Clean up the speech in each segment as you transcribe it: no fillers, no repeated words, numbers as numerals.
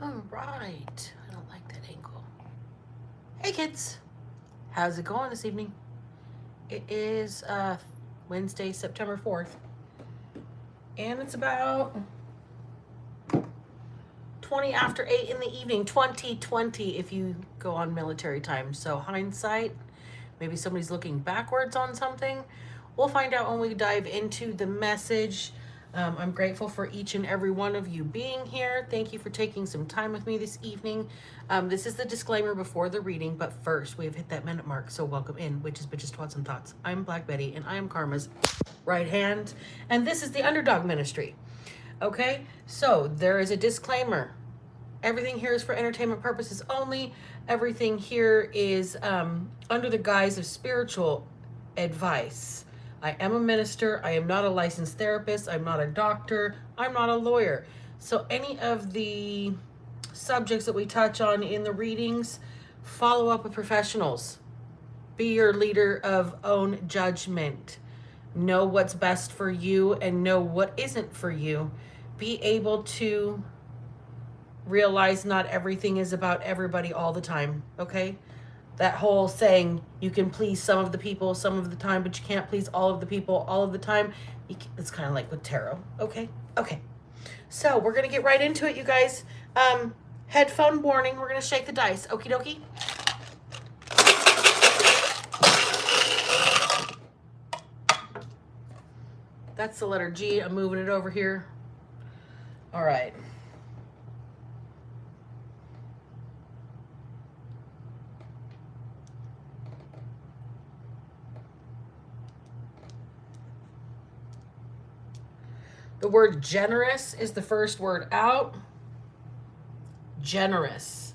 All right. I don't like that angle. Hey, kids. How's it going this evening? It is Wednesday, September 4th. And it's about 20 after 8 in the evening, 2020 if you go on military time. So hindsight, maybe somebody's looking backwards on something. We'll find out when we dive into the message. I'm grateful for each and every one of you being here. Thank you for taking some time with me this evening. This is the disclaimer before the reading, but first we have hit that minute mark. So welcome in, Witches, Bitches, Twats, and Tots. I'm Black Betty, and I am Karma's right hand, and this is the Underdog Ministry. Okay, so there is a disclaimer. Everything here is for entertainment purposes only. Everything here is under the guise of spiritual advice. I am a minister. I am not a licensed therapist. I'm not a doctor. I'm not a lawyer. So any of the subjects that we touch on in the readings, follow up with professionals. Be your leader of own judgment. Know what's best for you and know what isn't for you. Be able to realize not everything is about everybody all the time, okay? That whole saying, you can please some of the people some of the time, but you can't please all of the people all of the time. It's kind of like with tarot, okay? Okay. So we're going to get right into it, you guys. Headphone warning. We're going to shake the dice. Okie dokie. That's the letter G. I'm moving it over here. All right. The word generous is the first word out. Generous.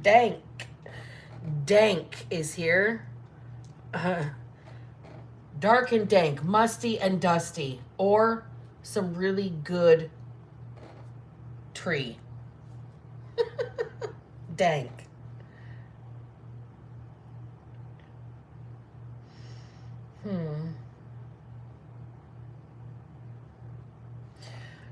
Dank. Dank is here. Dark and dank, musty and dusty, or some really good tree. Dank.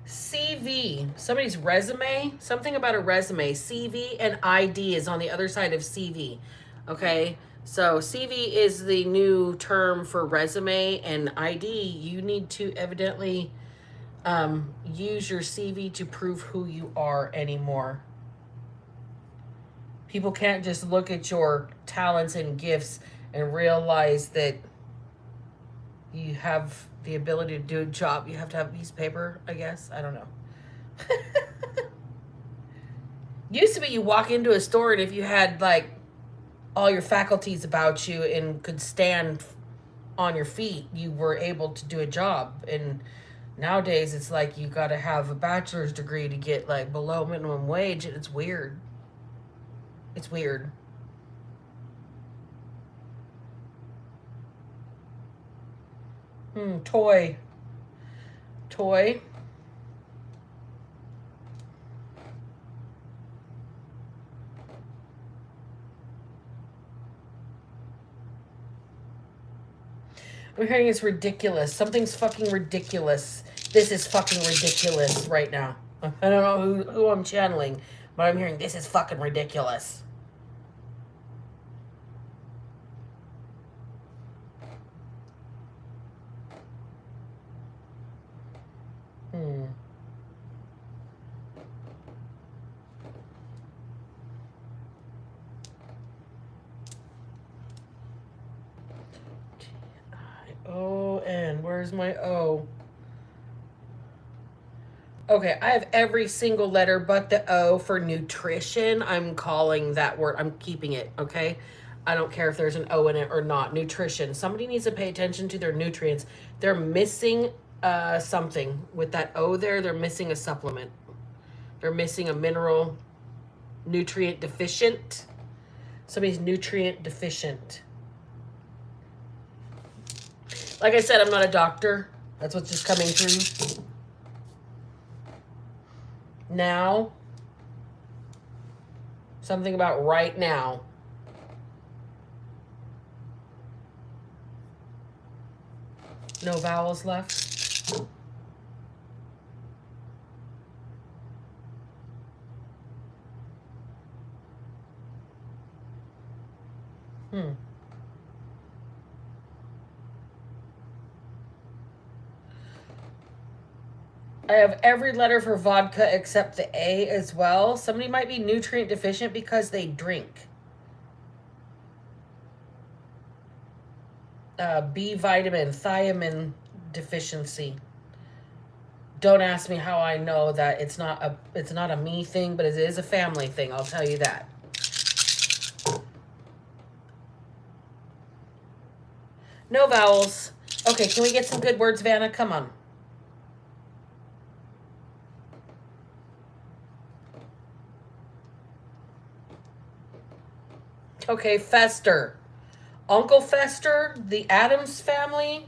CV, somebody's resume, something about a resume. CV and ID is on the other side of CV. Okay, so CV is the new term for resume, and ID, you need to evidently use your CV to prove who you are anymore. People can't just look at your talents and gifts and realize that you have the ability to do a job. You have to have a piece of paper, I guess. I don't know. Used to be you walk into a store and if you had like all your faculties about you and could stand on your feet, you were able to do a job. And nowadays it's like you got to have a bachelor's degree to get like below minimum wage, and it's weird. It's weird. Toy. Toy. I'm hearing it's ridiculous. Something's fucking ridiculous. This is fucking ridiculous right now. I don't know who I'm channeling, but I'm hearing this is fucking ridiculous. O-N. Where's my O? Okay, I have every single letter but the O for nutrition. I'm calling that word. I'm keeping it, okay? I don't care if there's an O in it or not. Nutrition. Somebody needs to pay attention to their nutrients. They're missing something. With that O there, they're missing a supplement. They're missing a mineral, nutrient deficient. Somebody's nutrient deficient. Like I said, I'm not a doctor. That's what's just coming through now. Something about right now. No vowels left. I have every letter for vodka except the A as well. Somebody might be nutrient deficient because they drink. B vitamin, thiamine deficiency. Don't ask me how I know that it's not a me thing, but it is a family thing. I'll tell you that. No vowels. Okay, can we get some good words, Vanna? Come on. Okay, Fester. Uncle Fester, the Addams family.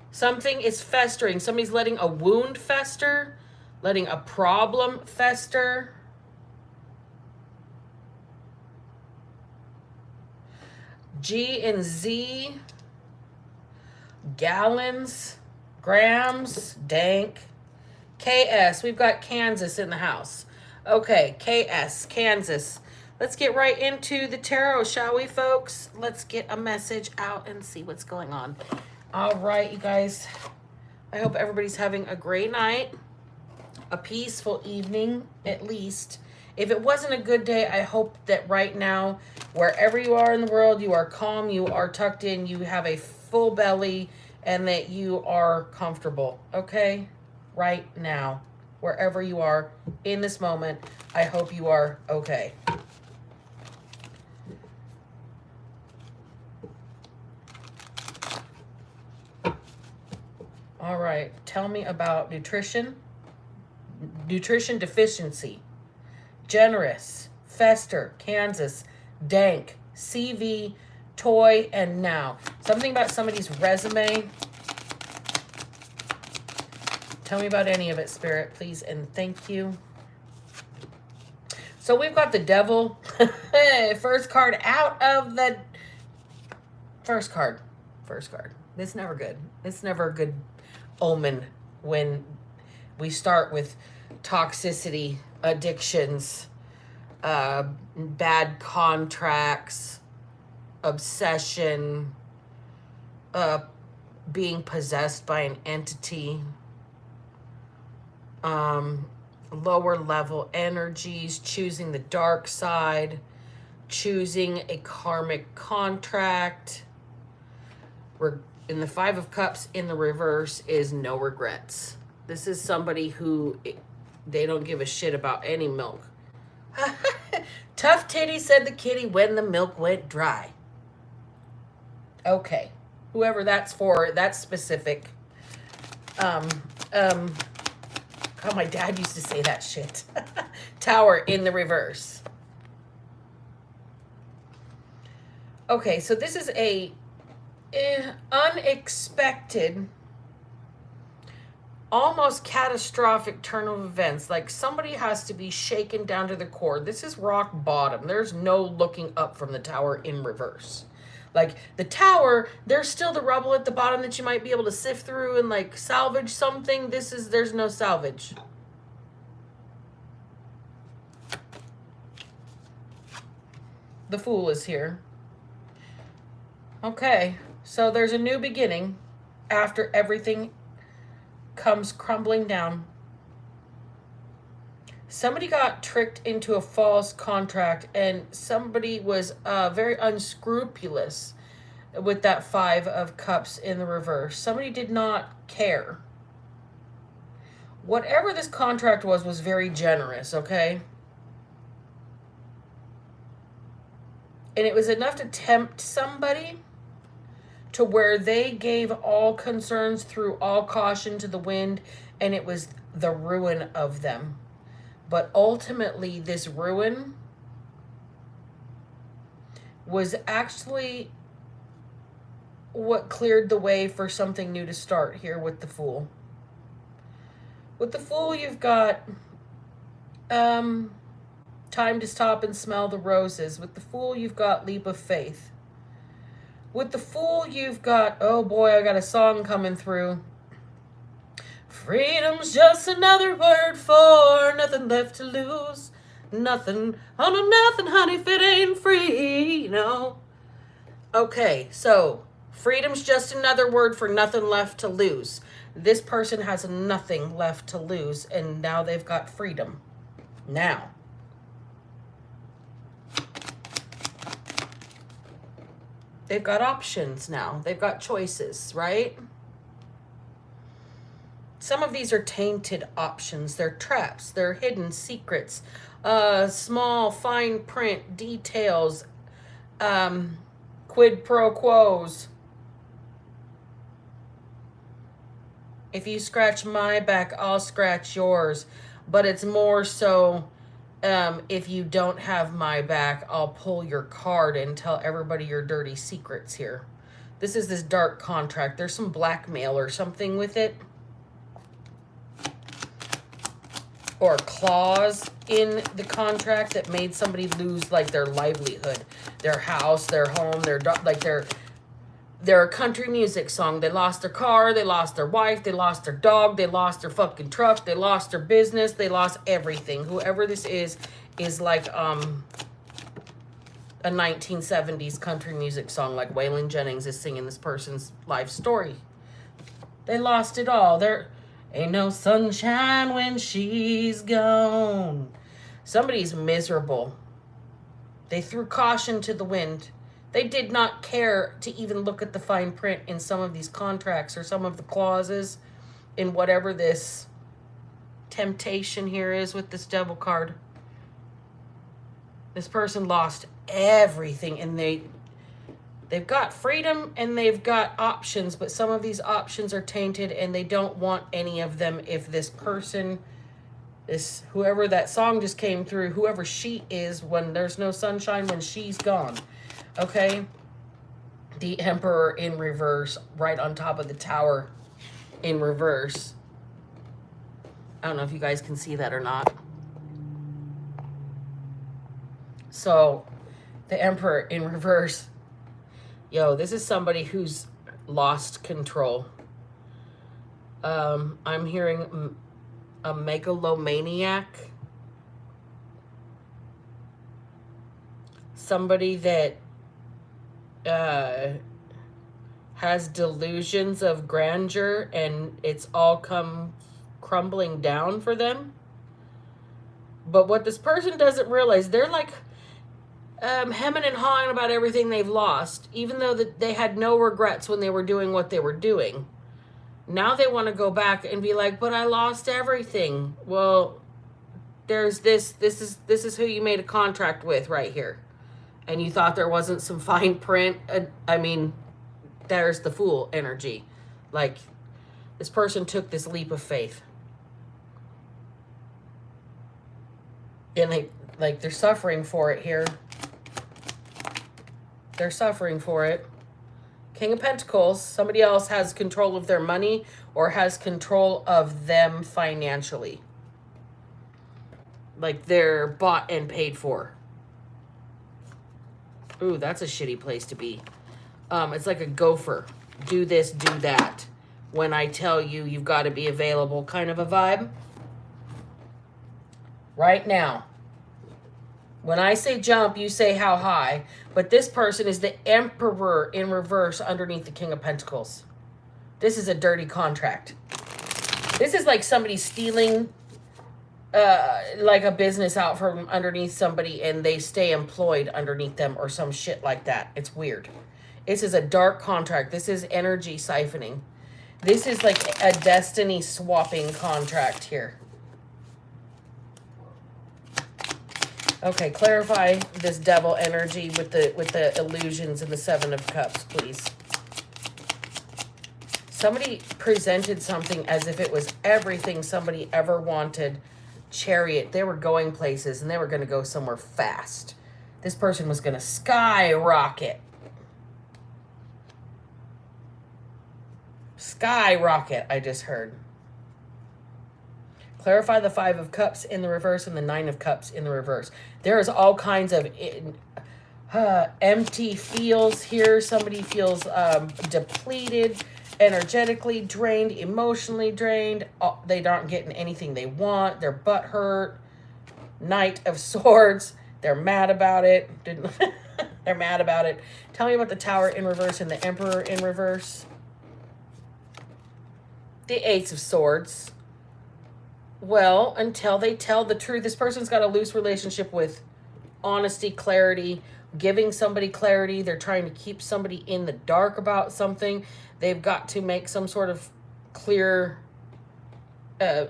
Something is festering. Somebody's letting a wound fester, letting a problem fester. G and Z. Gallons, grams, dank. KS, we've got Kansas in the house. Okay, KS, Kansas. Let's get right into the tarot, shall we, folks? Let's get a message out and see what's going on. All right, you guys. I hope everybody's having a great night, a peaceful evening, at least. If it wasn't a good day, I hope that right now, wherever you are in the world, you are calm, you are tucked in, you have a full belly, and that you are comfortable, okay? Right now, wherever you are in this moment, I hope you are okay. All right, tell me about nutrition deficiency, generous, fester, Kansas, dank, CV, toy, and now. Something about somebody's resume. Tell me about any of it, Spirit, please, and thank you. So we've got the devil. First card out of the... First card. It's never good. It's never a good omen when we start with toxicity, addictions, bad contracts, obsession, being possessed by an entity, lower level energies, choosing the dark side, choosing a karmic contract. In the Five of Cups in the reverse is no regrets. This is somebody who, they don't give a shit about any milk. Tough titty, said the kitty when the milk went dry. Okay. Whoever that's for, that's specific. Oh, my dad used to say that shit. Tower in the reverse. Okay, so this is a unexpected, almost catastrophic turn of events. Like somebody has to be shaken down to the core. This is rock bottom. There's no looking up from the Tower in reverse. Like the Tower, there's still the rubble at the bottom that you might be able to sift through and like salvage something. There's no salvage. The Fool is here. Okay, so there's a new beginning after everything comes crumbling down. Somebody got tricked into a false contract, and somebody was very unscrupulous with that Five of Cups in the reverse. Somebody did not care. Whatever this contract was very generous, okay? And it was enough to tempt somebody to where they gave all concerns, threw all caution to the wind, and it was the ruin of them. But ultimately, this ruin was actually what cleared the way for something new to start here with the Fool. With the Fool, you've got Time to stop and smell the roses. With the Fool, you've got leap of faith. With the Fool, you've got, oh boy, I got a song coming through. Freedom's just another word for nothing left to lose. Nothing, oh no, nothing, honey, if it ain't free, no. Okay, so freedom's just another word for nothing left to lose. This person has nothing left to lose, and now they've got freedom. Now. They've got options now. They've got choices, right? Some of these are tainted options. They're traps. They're hidden secrets. Small, fine print details. Quid pro quos. If you scratch my back, I'll scratch yours. But it's more so, if you don't have my back, I'll pull your card and tell everybody your dirty secrets here. This is this dark contract. There's some blackmail or something with it. Or a clause in the contract that made somebody lose like their livelihood, their house, their home, their country music song. They lost their car, they lost their wife, they lost their dog, they lost their fucking truck, they lost their business, they lost everything. Whoever this is like a 1970s country music song, like Waylon Jennings is singing this person's life story. They lost it all. There ain't no sunshine when she's gone. Somebody's miserable. They threw caution to the wind. They did not care to even look at the fine print in some of these contracts or some of the clauses in whatever this temptation here is with this devil card. This person lost everything, and they've got freedom and they've got options, but some of these options are tainted and they don't want any of them. If this person, whoever that song just came through, whoever she is, when there's no sunshine, when she's gone. Okay? The Emperor in reverse, right on top of the Tower in reverse. I don't know if you guys can see that or not. So, the Emperor in reverse. Yo, this is somebody who's lost control. I'm hearing a megalomaniac. Somebody that has delusions of grandeur and it's all come crumbling down for them. But what this person doesn't realize, they're like hemming and hawing about everything they've lost, even though that they had no regrets when they were doing what they were doing. Now they want to go back and be like, but I lost everything. Well, there's this is who you made a contract with right here. And you thought there wasn't some fine print. I mean, there's the Fool energy. Like, this person took this leap of faith. And they're suffering for it here. They're suffering for it. King of Pentacles, somebody else has control of their money or has control of them financially. Like they're bought and paid for. Ooh, that's a shitty place to be. It's like a gopher. Do this, do that. When I tell you, you've got to be available kind of a vibe. Right now. When I say jump, you say how high. But this person is the Emperor in reverse underneath the King of Pentacles. This is a dirty contract. This is like somebody stealing like a business out from underneath somebody and they stay employed underneath them or some shit like that. It's weird. This is a dark contract. This is energy siphoning. This is like a destiny swapping contract here. Okay, clarify this devil energy with the illusions and the Seven of Cups, please. Somebody presented something as if it was everything somebody ever wanted. Chariot. They were going places and they were going to go somewhere fast. This person was going to skyrocket. Skyrocket, I just heard. Clarify the Five of Cups in the reverse and the Nine of Cups in the reverse. There is all kinds of empty feels here. Somebody feels depleted, energetically drained, emotionally drained. They aren't getting anything they want. They're butthurt. Knight of Swords. They're mad about it. They're mad about it. Tell me about the Tower in reverse and the Emperor in reverse. The Ace of Swords. Well, until they tell the truth. This person's got a loose relationship with honesty, clarity, giving somebody clarity. They're trying to keep somebody in the dark about something. They've got to make some sort of clear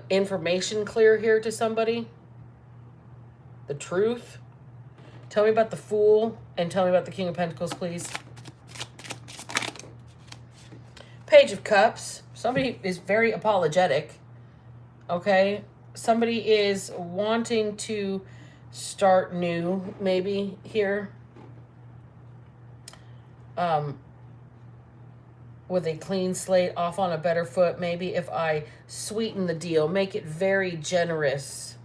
information clear here to somebody. The truth. Tell me about the Fool and tell me about the King of Pentacles, please. Page of Cups. Somebody is very apologetic. Okay? Somebody is wanting to start new, maybe, here. With a clean slate, off on a better foot. Maybe if I sweeten the deal, make it very generous.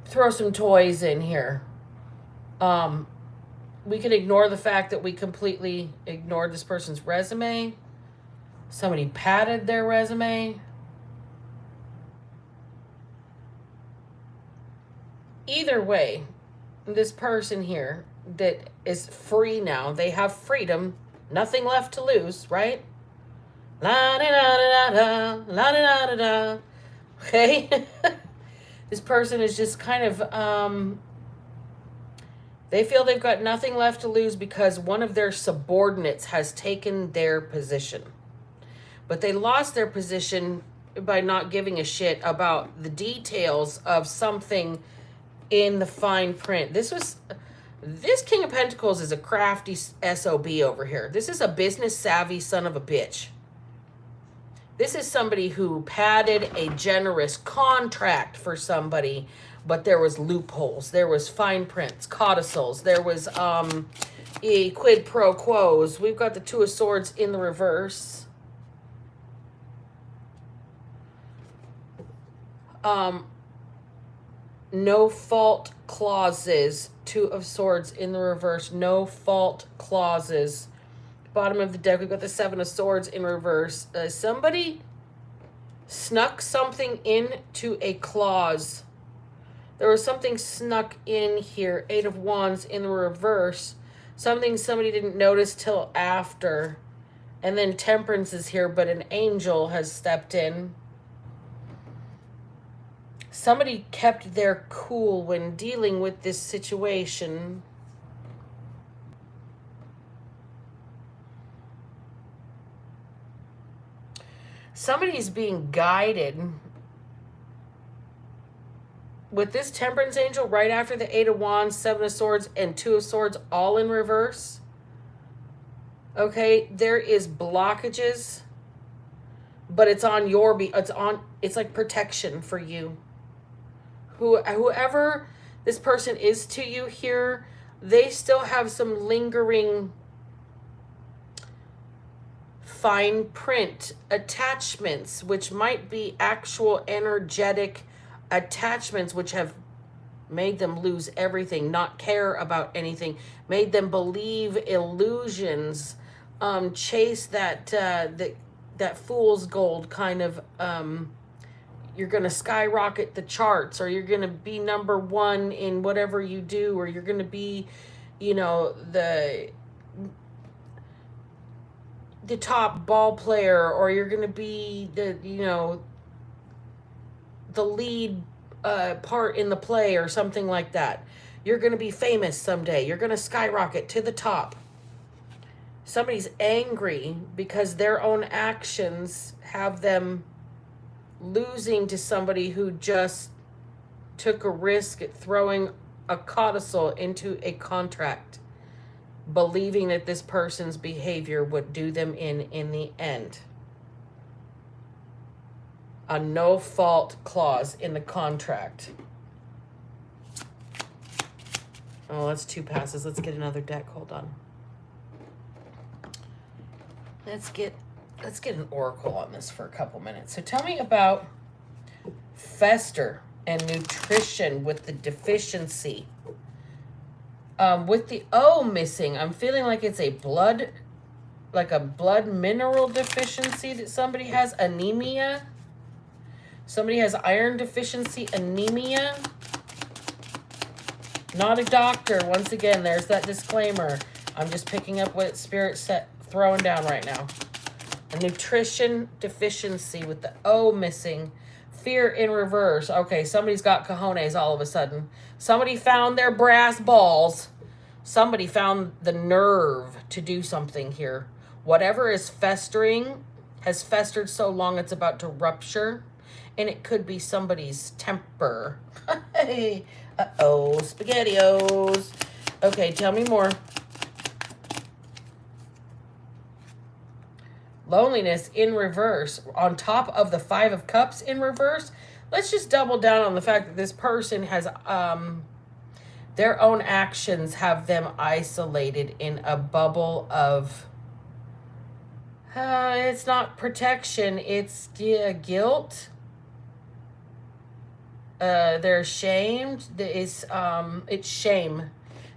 Throw some toys in here. We can ignore the fact that we completely ignored this person's resume. Somebody padded their resume. Either way, this person here that is free now, they have freedom, nothing left to lose, right? La da da da da, la da da da. Okay? This person is just kind of, they feel they've got nothing left to lose because one of their subordinates has taken their position. But they lost their position by not giving a shit about the details of something in the fine print. This King of Pentacles is a crafty SOB over here. This is a business savvy son of a bitch. This is somebody who padded a generous contract for somebody, but there was loopholes. There was fine prints, codicils. There was quid pro quos. We've got the Two of Swords in the reverse. No fault clauses. Two of Swords in the reverse. No fault clauses. Bottom of the deck, we've got the Seven of Swords in reverse. Somebody snuck something into a clause. There was something snuck in here. Eight of Wands in the reverse. Something somebody didn't notice till after. And then Temperance is here, but an angel has stepped in. Somebody kept their cool when dealing with this situation. Somebody's being guided with this Temperance angel right after the Eight of Wands, Seven of Swords, and Two of Swords all in reverse. Okay, there is blockages, but it's on your it's like protection for you. Whoever this person is to you here, they still have some lingering fine print attachments, which might be actual energetic attachments, which have made them lose everything, not care about anything, made them believe illusions, chase that fool's gold kind of, you're going to skyrocket the charts, or you're going to be number one in whatever you do, or you're going to be, you know, the top ball player, or you're going to be the, you know, the lead part in the play or something like that. You're going to be famous someday. You're going to skyrocket to the top. Somebody's angry because their own actions have them losing to somebody who just took a risk at throwing a codicil into a contract, believing that this person's behavior would do them in the end. A no-fault clause in the contract. Oh, that's two passes. Let's get another deck. Hold on. Let's get an oracle on this for a couple minutes. So tell me about Fester. and nutrition with the deficiency. With the O missing, I'm feeling like it's a blood mineral deficiency that somebody has. Anemia. Somebody has iron deficiency, anemia. Not a doctor. Once again, there's that disclaimer. I'm just picking up what Spirit's throwing down right now. A nutrition deficiency with the O missing. Fear in reverse. Okay, somebody's got cojones all of a sudden. Somebody found their brass balls. Somebody found the nerve to do something here. Whatever is festering has festered so long it's about to rupture. And it could be somebody's temper. Hey, uh-oh, SpaghettiOs. Okay, tell me more. Loneliness in reverse. On top of the Five of Cups in reverse. Let's just double down on the fact that this person has, their own actions have them isolated in a bubble of, it's not protection, it's guilt. They're ashamed. It's shame.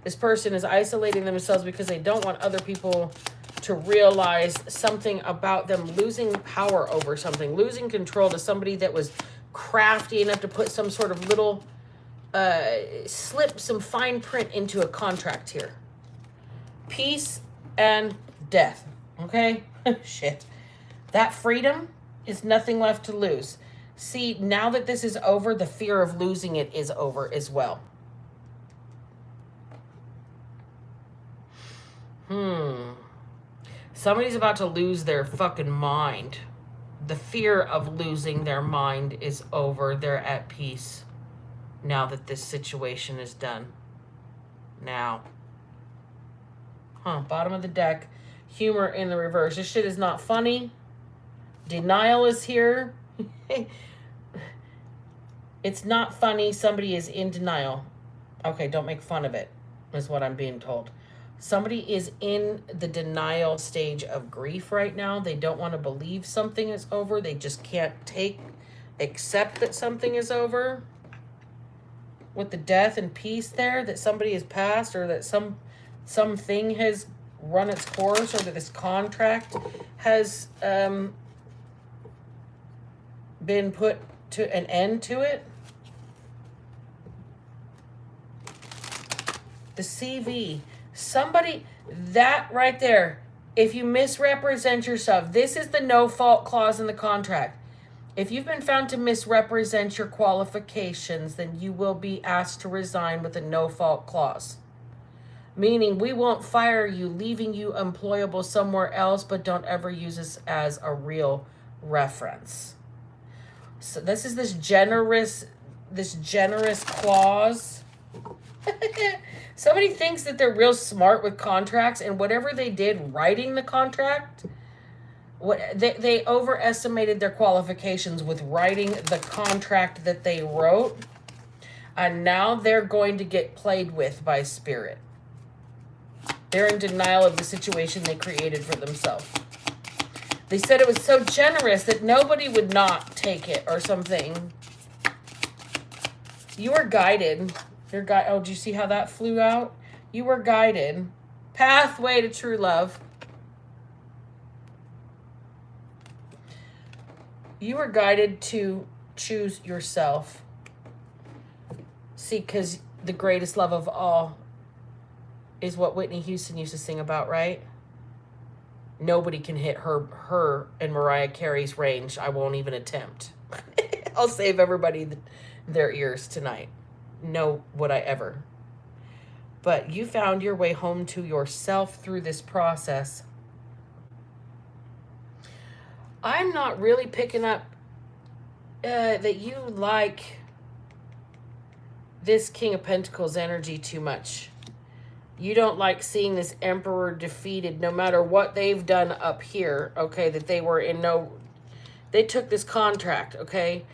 This person is isolating themselves because they don't want other people to realize something about them, losing power over something, losing control to somebody that was crafty enough to put some sort of little, slip some fine print into a contract here. Peace and death. Okay? Shit. That freedom is nothing left to lose. See, now that this is over, the fear of losing it is over as well. Somebody's about to lose their fucking mind. The fear of losing their mind is over. They're at peace now that this situation is done. Now. Bottom of the deck. Humor in the reverse. This shit is not funny. Denial is here. It's not funny. Somebody is in denial. Okay, don't make fun of it, is what I'm being told. Somebody is in the denial stage of grief right now. They don't want to believe something is over. They just can't accept that something is over. With the death and peace there, that somebody has passed, or that something has run its course, or that this contract has been put to an end to it. The CV. Somebody, that right there, if you misrepresent yourself, this is the no fault clause in the contract. If you've been found to misrepresent your qualifications, then you will be asked to resign with a no fault clause. Meaning we won't fire you, leaving you employable somewhere else, but don't ever use this as a real reference. So this is this generous clause. Somebody thinks that they're real smart with contracts, and whatever they did writing the contract, they overestimated their qualifications with writing the contract that they wrote, and now they're going to get played with by Spirit. They're in denial of the situation they created for themselves. They said it was so generous that nobody would not take it or something. You were guided. Oh, do you see how that flew out? You were guided. Pathway to true love. You were guided to choose yourself. See, because the greatest love of all is what Whitney Houston used to sing about, right? Nobody can hit her and Mariah Carey's range. I won't even attempt. I'll save everybody their ears tonight. No, would I ever. But you found your way home to yourself through this process. I'm not really picking up that you like this King of Pentacles energy too much. You don't like seeing this Emperor defeated no matter what they've done up here, okay, that they were in they took this contract, okay?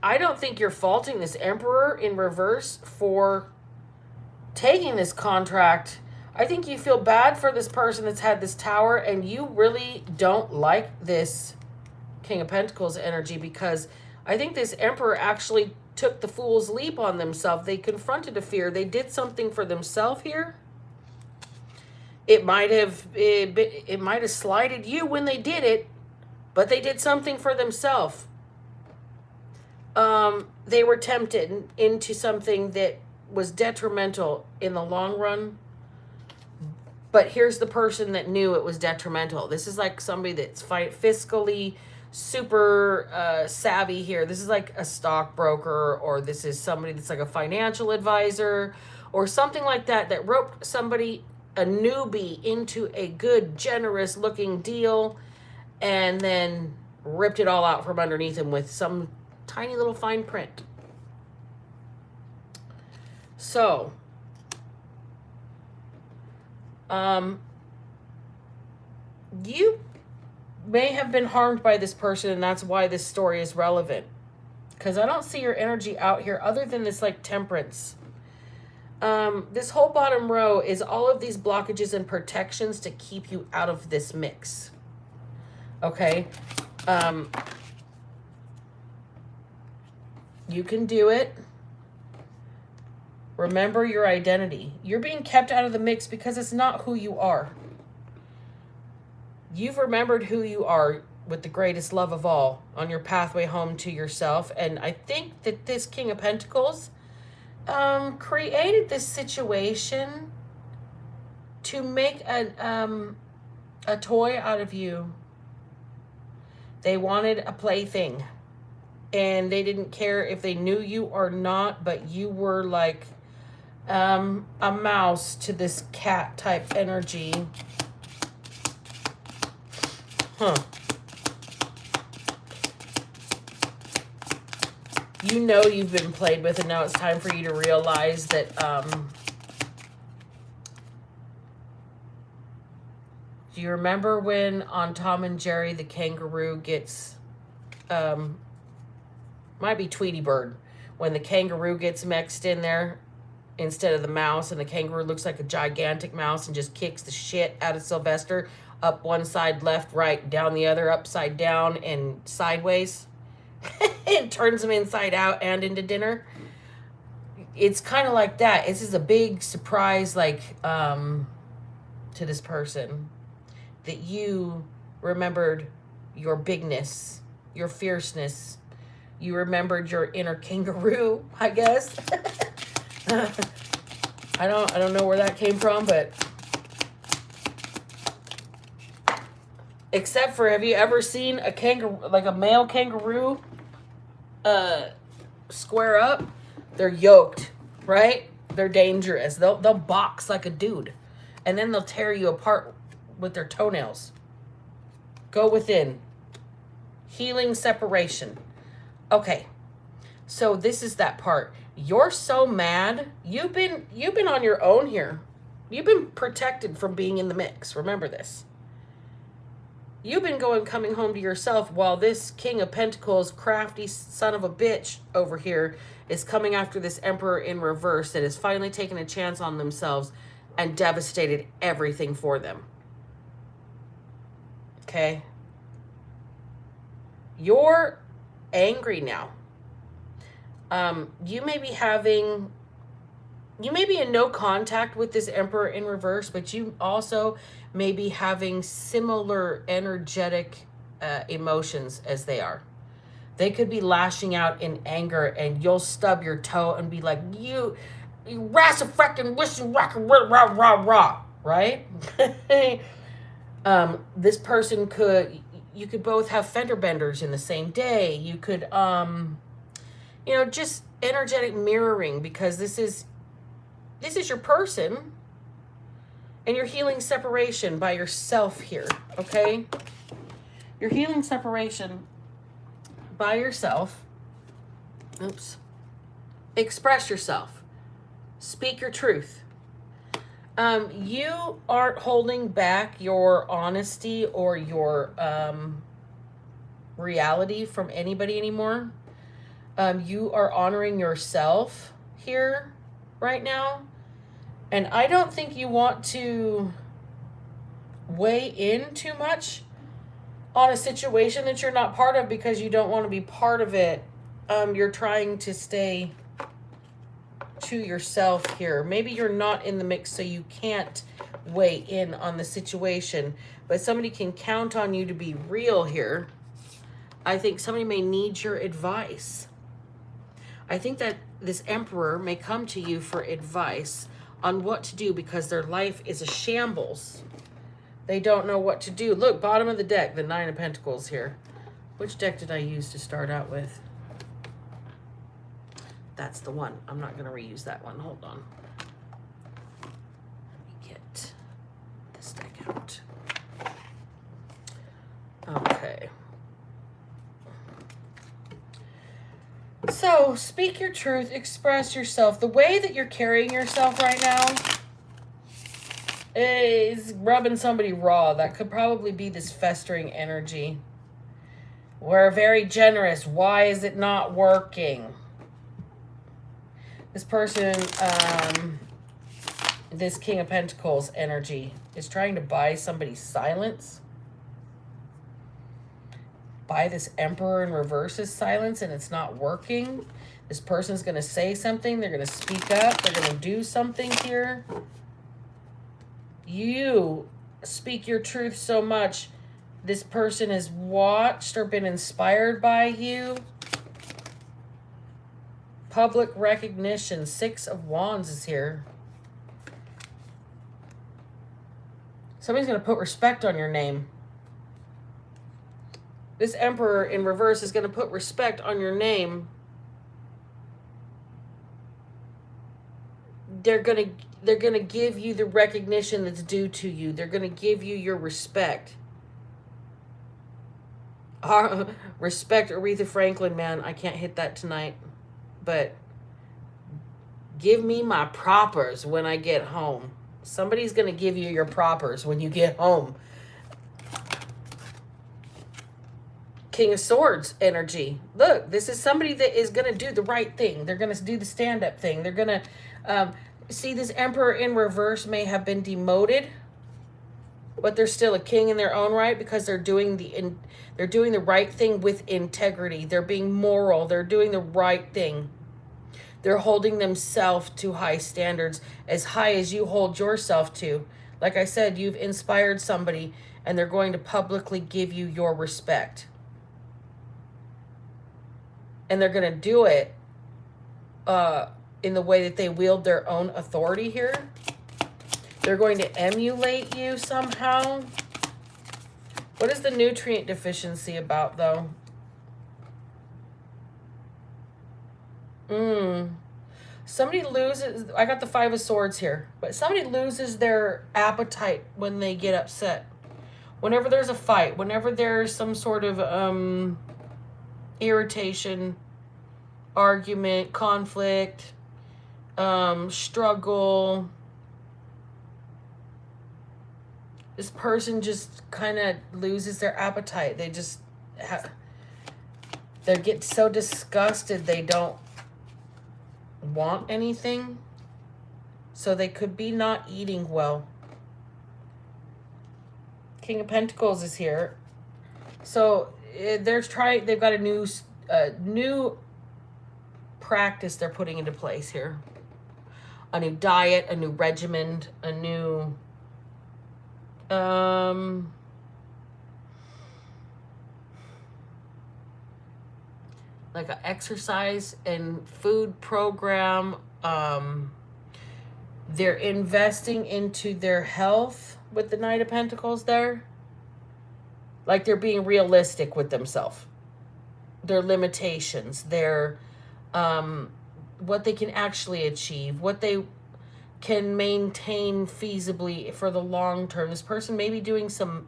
I don't think you're faulting this Emperor in reverse for taking this contract. I think you feel bad for this person that's had this Tower, and you really don't like this King of Pentacles energy because I think this emperor actually took the fool's leap on themselves. They confronted a fear. They did something for themselves here. It might have slighted you when they did it, but they did something for themselves. They were tempted into something that was detrimental in the long run. But here's the person that knew it was detrimental. This is like somebody that's fiscally super savvy here. This is like a stockbroker, or this is somebody that's like a financial advisor or something like that, that roped somebody, a newbie, into a good, generous looking deal and then ripped it all out from underneath him with some tiny little fine print. So, you may have been harmed by this person, and that's why this story is relevant. Because I don't see your energy out here other than this like temperance. This whole bottom row is all of these blockages and protections to keep you out of this mix. Okay? You can do it. Remember your identity. You're being kept out of the mix because it's not who you are. You've remembered who you are with the greatest love of all on your pathway home to yourself. And I think that this King of Pentacles created this situation to make a toy out of you. They wanted a plaything. And they didn't care if they knew you or not, but you were like a mouse to this cat type energy. Huh. You know you've been played with, and now it's time for you to realize that do you remember when on Tom and Jerry the kangaroo gets might be Tweety Bird, when the kangaroo gets mixed in there instead of the mouse, and the kangaroo looks like a gigantic mouse and just kicks the shit out of Sylvester up one side, left, right, down the other, upside down and sideways. It turns him inside out and into dinner. It's kind of like that. This is a big surprise, like to this person, that you remembered your bigness, your fierceness. You remembered your inner kangaroo, I guess. I don't know where that came from, but except for, have you ever seen a kangaroo, like a male kangaroo, square up? They're yoked, right? They're dangerous. They'll box like a dude, and then they'll tear you apart with their toenails. Go within. Healing separation. Okay, so this is that part. You're so mad. You've been on your own here. You've been protected from being in the mix. Remember this. You've been coming home to yourself, while this King of Pentacles, crafty son of a bitch over here, is coming after this Emperor in reverse that has finally taken a chance on themselves and devastated everything for them. Okay? You're angry now. You may be in no contact with this Emperor in reverse, but you also may be having similar energetic emotions as they are. They could be lashing out in anger, and you'll stub your toe and be like, you frackin' wishing rock rah rah rah, right? This person you could both have fender benders in the same day. You could just energetic mirroring, because this is your person, and you're healing separation by yourself here, okay? You're healing separation by yourself. Oops. Express yourself. Speak your truth. You aren't holding back your honesty or your reality from anybody anymore. You are honoring yourself here right now. And I don't think you want to weigh in too much on a situation that you're not part of, because you don't want to be part of it you're trying to stay to yourself here. Maybe you're not in the mix, so you can't weigh in on the situation, but somebody can count on you to be real here. I think somebody may need your advice. I think that this Emperor may come to you for advice on what to do because their life is a shambles. They don't know what to do. Look, bottom of the deck, the Nine of Pentacles here. Which deck did I use to start out with? That's the one. I'm not going to reuse that one. Hold on. Let me get this deck out. Okay. So, speak your truth, express yourself. The way that you're carrying yourself right now is rubbing somebody raw. That could probably be this festering energy. We're very generous. Why is it not working? This person, this King of Pentacles energy is trying to buy somebody's silence. Buy this Emperor in reverse's silence, and it's not working. This person's going to say something. They're going to speak up. They're going to do something here. You speak your truth so much. This person has watched or been inspired by you. Public recognition. 6 of Wands is here. Somebody's going to put respect on your name. This Emperor in reverse is going to put respect on your name. They're going to give you the recognition that's due to you. They're going to give you your respect. Respect Aretha Franklin, man. I can't hit that tonight. But give me my propers when I get home. Somebody's going to give you your propers when you get home. King of Swords energy. Look, this is somebody that is going to do the right thing. They're going to do the stand-up thing. They're going to see this Emperor in reverse may have been demoted, but they're still a king in their own right because they're doing the right thing with integrity. They're being moral. They're doing the right thing. They're holding themselves to high standards, as high as you hold yourself to. Like I said, you've inspired somebody, and they're going to publicly give you your respect. And they're going to do it in the way that they wield their own authority here. They're going to emulate you somehow. What is the nutrient deficiency about, though? Somebody loses... I got the 5 of Swords here. But somebody loses their appetite when they get upset. Whenever there's a fight. Whenever there's some sort of... irritation, argument, conflict, struggle. This person just kind of loses their appetite. They just they get so disgusted they don't want anything. So they could be not eating well. King of Pentacles is here. So they've got a new practice they're putting into place here. A new diet, a new regimen, a new like an exercise and food program. They're investing into their health with the Knight of Pentacles there. Like they're being realistic with themselves. Their limitations, their what they can actually achieve, what they can maintain feasibly for the long term. This person may be doing some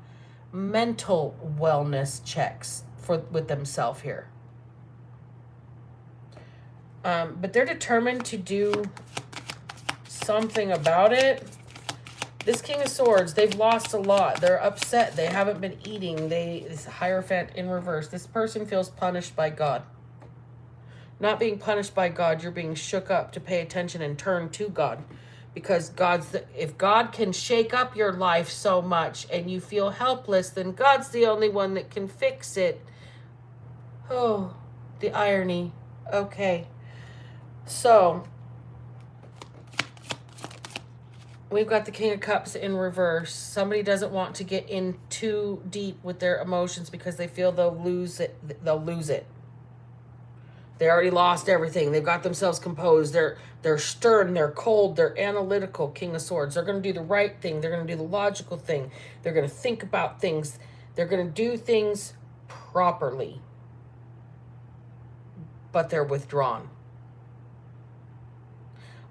mental wellness checks with themselves here. But they're determined to do something about it. This King of Swords, they've lost a lot. They're upset. They haven't been eating. This Hierophant in reverse. This person feels punished by God. Not being punished by God, you're being shook up to pay attention and turn to God. Because if God can shake up your life so much and you feel helpless, then God's the only one that can fix it. Oh, the irony. Okay. So we've got the King of Cups in reverse. Somebody doesn't want to get in too deep with their emotions because they feel they'll lose it. They already lost everything. They've got themselves composed. They're stern, they're cold, they're analytical. King of Swords. They're going to do the right thing. They're going to do the logical thing. They're going to think about things. They're going to do things properly. But they're withdrawn.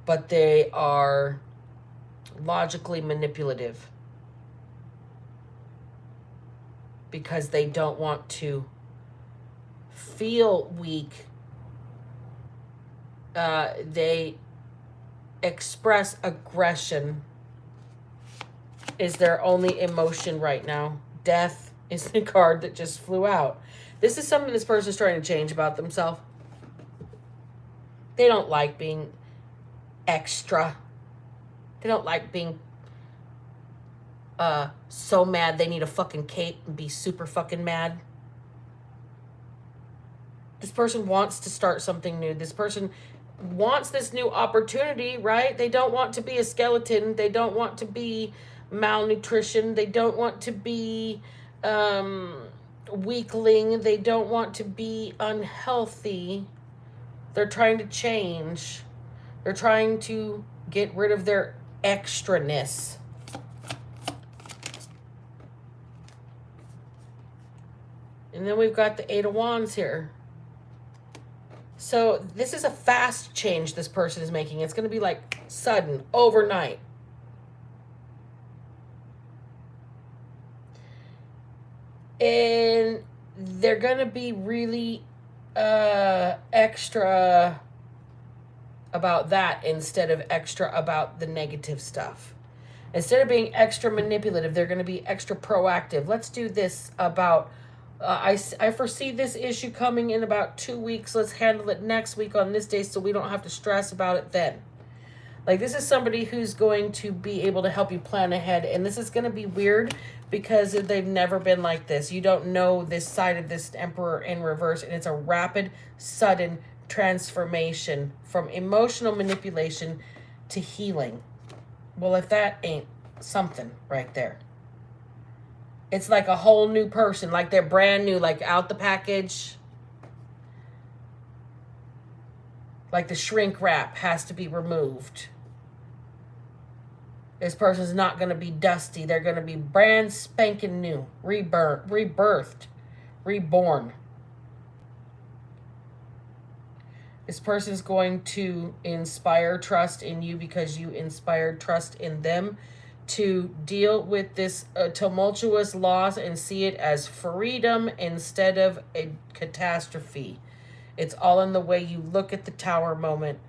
But they are logically manipulative because they don't want to feel weak. They express aggression is their only emotion right now. Death is the card that just flew out. This is something this person is trying to change about themselves. They don't like being extra. They don't like being so mad they need a fucking cape and be super fucking mad. This person wants to start something new. This person wants this new opportunity, right? They don't want to be a skeleton. They don't want to be malnutrition. They don't want to be weakling. They don't want to be unhealthy. They're trying to change. They're trying to get rid of their extraness. And then we've got the Eight of Wands here. So this is a fast change this person is making. It's going to be like sudden, overnight. And they're going to be really extra about that instead of extra about the negative stuff. Instead of being extra manipulative, they're going to be extra proactive. Let's do this about... I foresee this issue coming in about 2 weeks. Let's handle it next week on this day so we don't have to stress about it then. Like, this is somebody who's going to be able to help you plan ahead. And this is going to be weird because they've never been like this. You don't know this side of this Emperor in reverse. And it's a rapid, sudden transformation from emotional manipulation to healing. Well, if that ain't something right there. It's like a whole new person, like they're brand new, like out the package. Like the shrink wrap has to be removed. This person's not going to be dusty. They're going to be brand spanking new, rebirthed, reborn. This person's going to inspire trust in you because you inspired trust in them, to deal with this tumultuous loss and see it as freedom instead of a catastrophe. It's all in the way you look at the tower moment.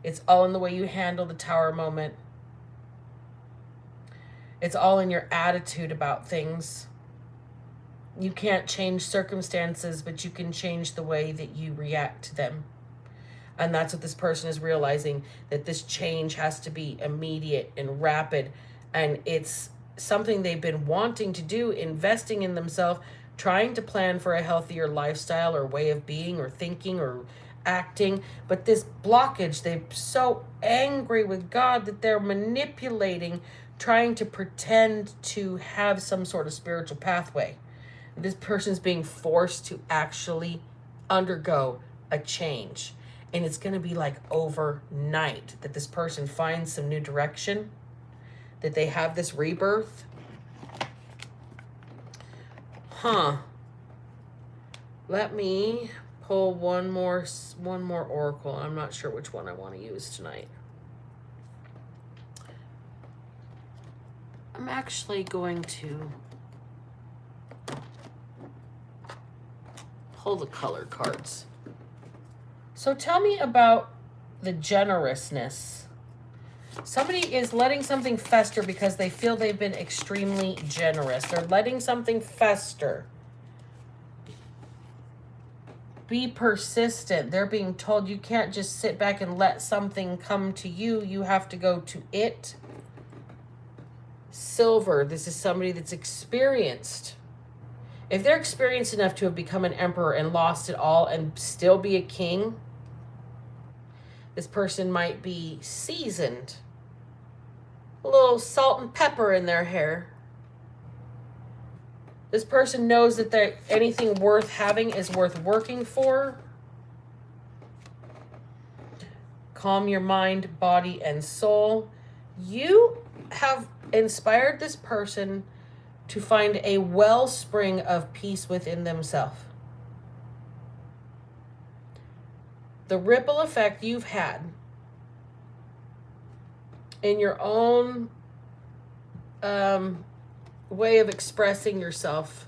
It's all in the way you handle the tower moment. It's all in your attitude about things. You can't change circumstances, but you can change the way that you react to them. And that's what this person is realizing, that this change has to be immediate and rapid. And it's something they've been wanting to do, investing in themselves, trying to plan for a healthier lifestyle or way of being or thinking or acting. But this blockage, they're so angry with God that they're manipulating, trying to pretend to have some sort of spiritual pathway. This person's being forced to actually undergo a change. And it's going to be like overnight that this person finds some new direction, that they have this rebirth. Let me pull one more oracle. I'm not sure which one I want to use tonight. I'm actually going to pull the color cards. So tell me about the generousness. Somebody is letting something fester because they feel they've been extremely generous. They're letting something fester. Be persistent. They're being told you can't just sit back and let something come to you. You have to go to it. Silver. This is somebody that's experienced. If they're experienced enough to have become an emperor and lost it all and still be a king, This person might be seasoned. A little salt and pepper in their hair. This person knows that anything worth having is worth working for. Calm your mind, body, and soul. You have inspired this person to find a wellspring of peace within themselves. The ripple effect you've had in your own way of expressing yourself,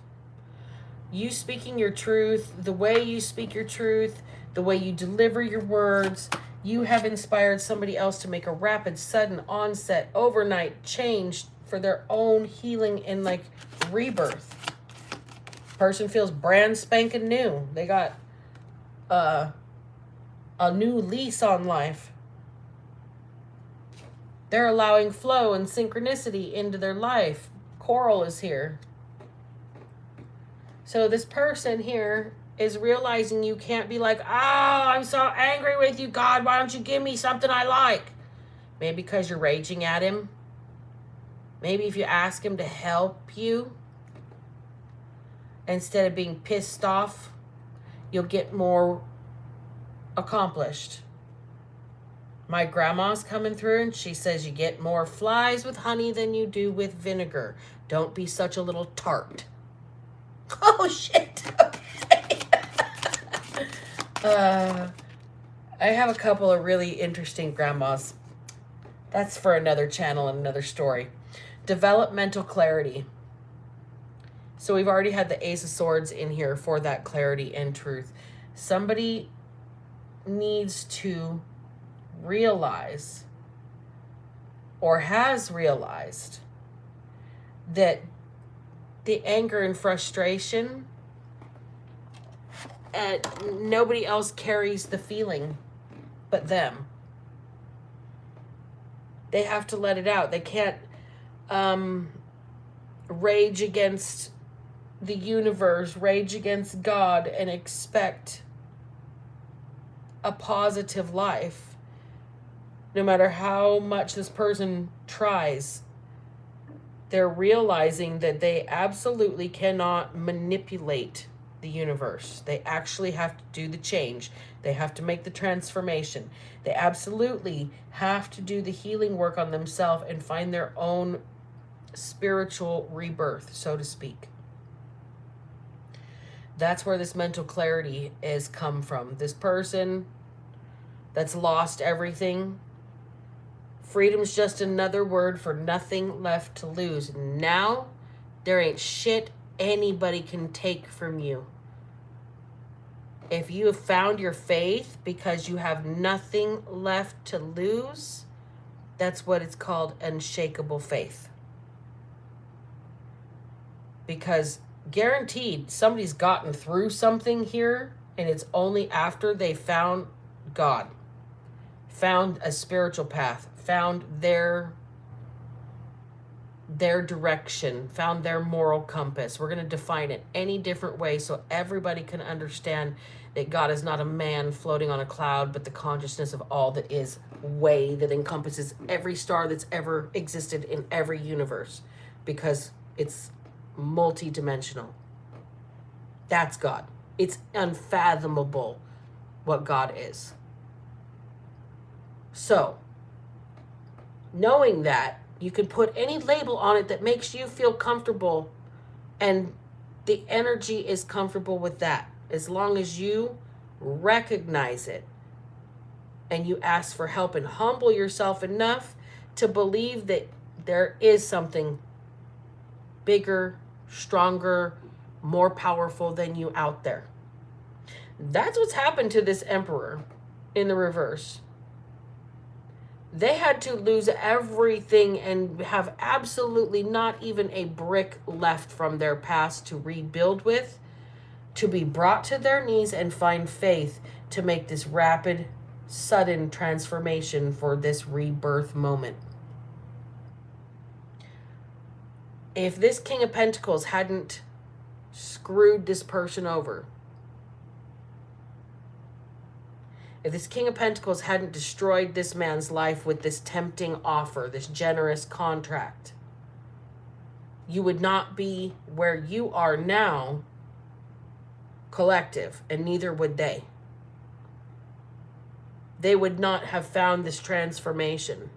you speaking your truth, the way you speak your truth, the way you deliver your words, you have inspired somebody else to make a rapid, sudden onset, overnight change for their own healing and like rebirth. Person feels brand spanking new. They got a new lease on life. They're allowing flow and synchronicity into their life. Coral is here. So this person here is realizing you can't be like, I'm so angry with you, God. Why don't you give me something I like? Maybe because you're raging at him. Maybe if you ask him to help you, instead of being pissed off, you'll get more accomplished. My grandma's coming through and she says you get more flies with honey than you do with vinegar. Don't be such a little tart. Oh, shit. Okay. I have a couple of really interesting grandmas. That's for another channel and another story. Developmental clarity. So we've already had the Ace of Swords in here for that clarity and truth. Somebody needs to realize or has realized that the anger and frustration, nobody else carries the feeling but them. They have to let it out. They can't rage against the universe, rage against God, and expect a positive life. No matter how much this person tries, they're realizing that they absolutely cannot manipulate the universe. They actually have to do the change. They have to make the transformation. They absolutely have to do the healing work on themselves and find their own spiritual rebirth, so to speak. That's where this mental clarity has come from. This person that's lost everything. Freedom's just another word for nothing left to lose. Now, there ain't shit anybody can take from you. If you have found your faith because you have nothing left to lose, that's what it's called, unshakable faith. Because guaranteed, somebody's gotten through something here, and it's only after they found God, found a spiritual path, found their direction, found their moral compass. We're going to define it any different way so everybody can understand that God is not a man floating on a cloud, but the consciousness of all that is way that encompasses every star that's ever existed in every universe, because it's multi-dimensional. That's God. It's unfathomable what God is. So, knowing that, you can put any label on it that makes you feel comfortable, and the energy is comfortable with that. As long as you recognize it and you ask for help and humble yourself enough to believe that there is something bigger, stronger, more powerful than you out there. That's what's happened to this emperor in the reverse. They had to lose everything and have absolutely not even a brick left from their past to rebuild with, to be brought to their knees and find faith to make this rapid, sudden transformation for this rebirth moment. If this King of Pentacles hadn't screwed this person over, If this King of Pentacles hadn't destroyed this man's life with this tempting offer, this generous contract, you would not be where you are now, collective, and neither would they. They would not have found this transformation.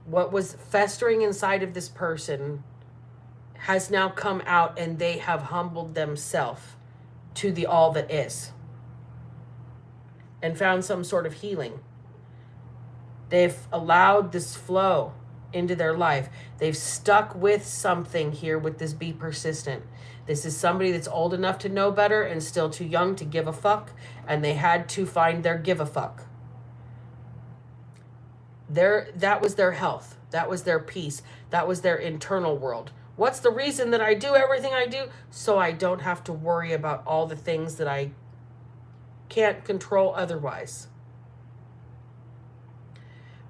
What was festering inside of this person has now come out, and they have humbled themselves to the all that is and found some sort of healing. They've allowed this flow into their life. They've stuck with something here with this be persistent. This is somebody that's old enough to know better and still too young to give a fuck, and they had to find their give a fuck. That was their health. That was their peace. That was their internal world. What's the reason that I do everything I do? So I don't have to worry about all the things that I can't control otherwise.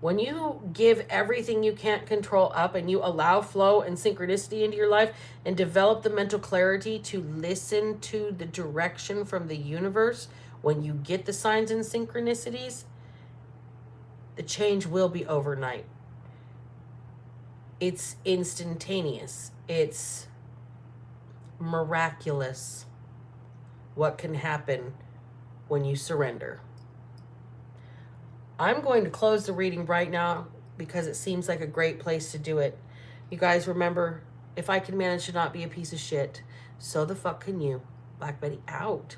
When you give everything you can't control up and you allow flow and synchronicity into your life and develop the mental clarity to listen to the direction from the universe, when you get the signs and synchronicities, the change will be overnight. It's instantaneous. It's miraculous what can happen when you surrender. I'm going to close the reading right now because it seems like a great place to do it. You guys remember, if I can manage to not be a piece of shit, so the fuck can you. Black Betty out.